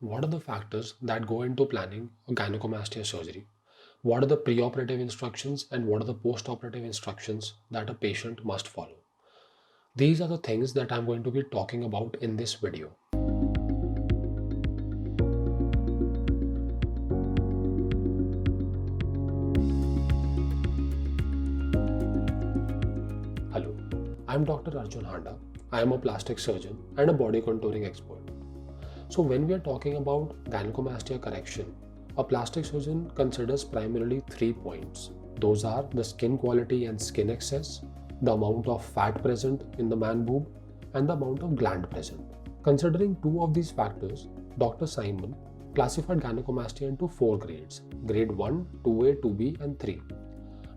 What are the factors that go into planning a gynecomastia surgery? What are the preoperative instructions and what are the postoperative instructions that a patient must follow? These are the things that I'm going to be talking about in this video. Hello, I'm Dr. Arjun Handa. I am a plastic surgeon and a body contouring expert. So when we are talking about gynecomastia correction, a plastic surgeon considers primarily 3 points. Those are the skin quality and skin excess, the amount of fat present in the man boob, and the amount of gland present. Considering two of these factors, Dr. Simon classified gynecomastia into 4 grades: grade 1, 2A, 2B, and 3.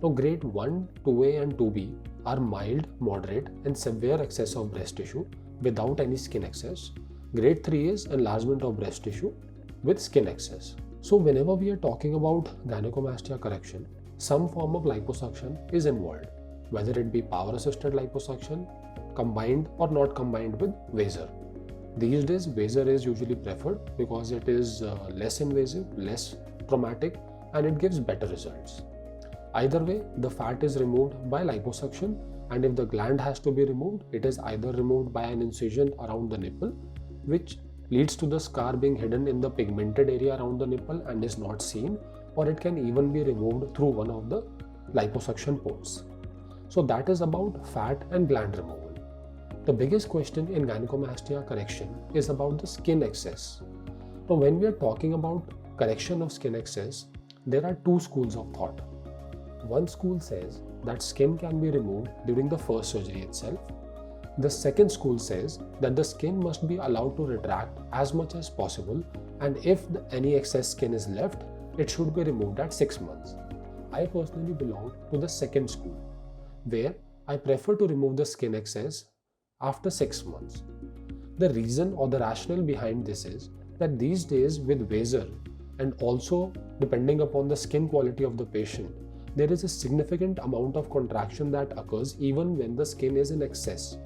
Now, grade 1, 2A, and 2B are mild, moderate, and severe excess of breast tissue without any skin excess. Grade 3 is enlargement of breast tissue with skin excess. So, whenever we are talking about gynecomastia correction, some form of liposuction is involved, whether it be power assisted liposuction, combined or not combined with Vaser. These days, Vaser is usually preferred because it is less invasive, less traumatic, and it gives better results. Either way, the fat is removed by liposuction, and if the gland has to be removed, it is either removed by an incision around the nipple, which leads to the scar being hidden in the pigmented area around the nipple and is not seen, or it can even be removed through one of the liposuction ports. So that is about fat and gland removal. The biggest question in gynecomastia correction is about the skin excess. Now, when we are talking about correction of skin excess, there are two schools of thought. One school says that skin can be removed during the first surgery itself. The second school says that the skin must be allowed to retract as much as possible, and if any excess skin is left, it should be removed at 6 months. I personally belong to the second school, where I prefer to remove the skin excess after 6 months. The reason or the rationale behind this is that these days with Vaser, and also depending upon the skin quality of the patient, there is a significant amount of contraction that occurs even when the skin is in excess.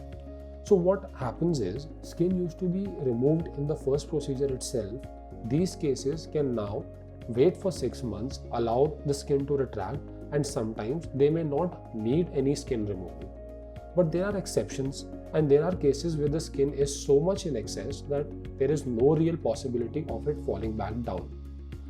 So what happens is, skin used to be removed in the first procedure itself. These cases can now wait for 6 months, allow the skin to retract, and sometimes they may not need any skin removal. But there are exceptions, and there are cases where the skin is so much in excess that there is no real possibility of it falling back down.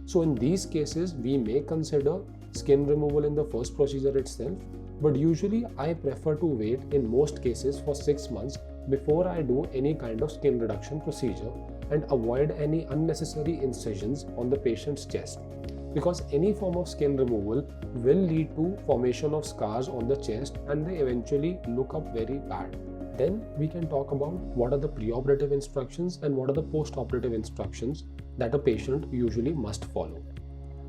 So in these cases, we may consider skin removal in the first procedure itself, but usually I prefer to wait in most cases for 6 months before I do any kind of skin reduction procedure and avoid any unnecessary incisions on the patient's chest, because any form of skin removal will lead to formation of scars on the chest and they eventually look up very bad. Then we can talk about what are the preoperative instructions and what are the postoperative instructions that a patient usually must follow.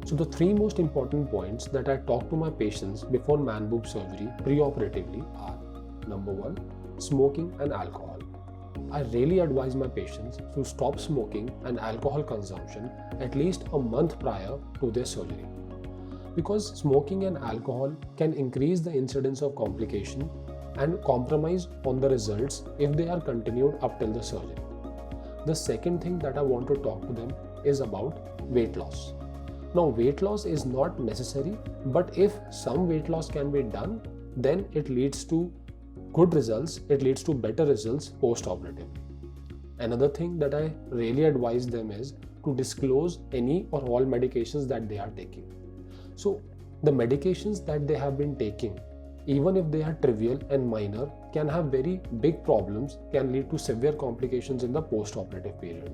So the three most important points that I talk to my patients before man boob surgery preoperatively are: number 1, smoking and alcohol. I really advise my patients to stop smoking and alcohol consumption at least a month prior to their surgery, because smoking and alcohol can increase the incidence of complication and compromise on the results if they are continued up till the surgery. The second thing that I want to talk to them is about weight loss. Now, weight loss is not necessary, but if some weight loss can be done, then it leads to good results, it leads to better results post-operatively. Another thing that I really advise them is to disclose any or all medications that they are taking. So, the medications that they have been taking, even if they are trivial and minor, can have very big problems, can lead to severe complications in the post-operative period.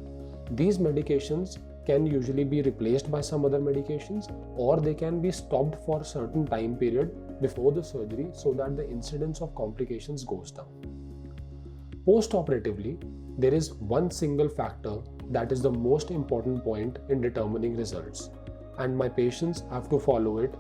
These medications can usually be replaced by some other medications, or they can be stopped for a certain time period before the surgery so that the incidence of complications goes down. Post-operatively, there is one single factor that is the most important point in determining results, and my patients have to follow it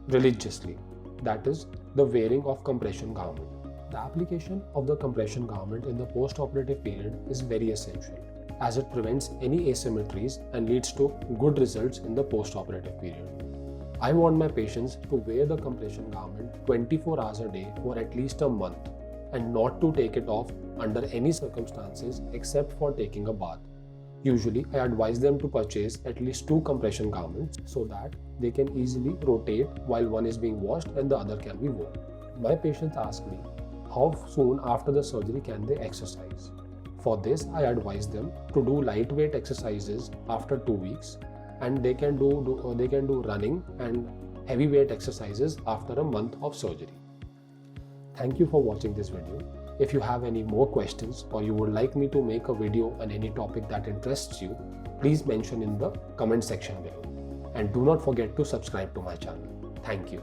religiously. That is the wearing of compression garment. The application of the compression garment in the post-operative period is very essential, as it prevents any asymmetries and leads to good results in the post-operative period. I want my patients to wear the compression garment 24 hours a day for at least a month and not to take it off under any circumstances except for taking a bath. Usually, I advise them to purchase at least 2 compression garments so that they can easily rotate while one is being washed and the other can be worn. My patients ask me, how soon after the surgery can they exercise? For this, I advise them to do lightweight exercises after 2 weeks, and they can do running and heavyweight exercises after a month of surgery. Thank you for watching this video. If you have any more questions or you would like me to make a video on any topic that interests you, please mention in the comment section below. And do not forget to subscribe to my channel. Thank you.